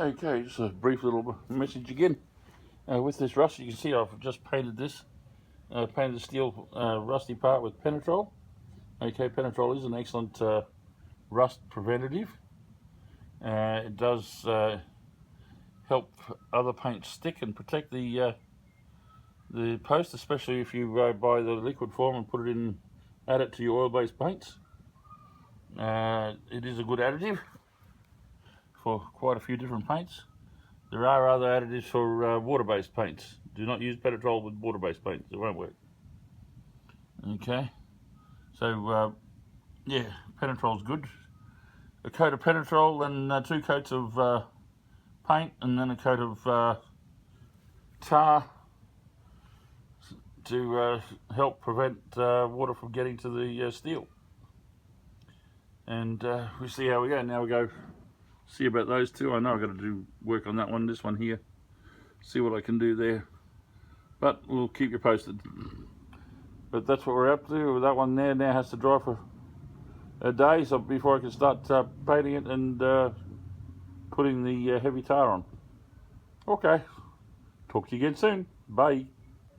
Okay, just a brief little message again. With this rust, you can see I've just painted this. Painted the steel rusty part with Penetrol. Okay, Penetrol is an excellent rust preventative. It does help other paints stick and protect the post, especially if you buy the liquid form and put it in, add it to your oil-based paints. It is a good additive for quite a few different paints. There are other additives for water-based paints. Do not use Penetrol with water-based paints, it won't work. Okay, so yeah, Penetrol's good. A coat of Penetrol, then 2 coats of paint, and then a coat of tar to help prevent water from getting to the steel. And we see how we go. Now we go see about those two. I know I've got to do work on that one, this one here. See what I can do there. But we'll keep you posted. But that's what we're up to. That one there now has to dry for a day, so before I can start painting it and putting the heavy tar on. Okay, talk to you again soon. Bye.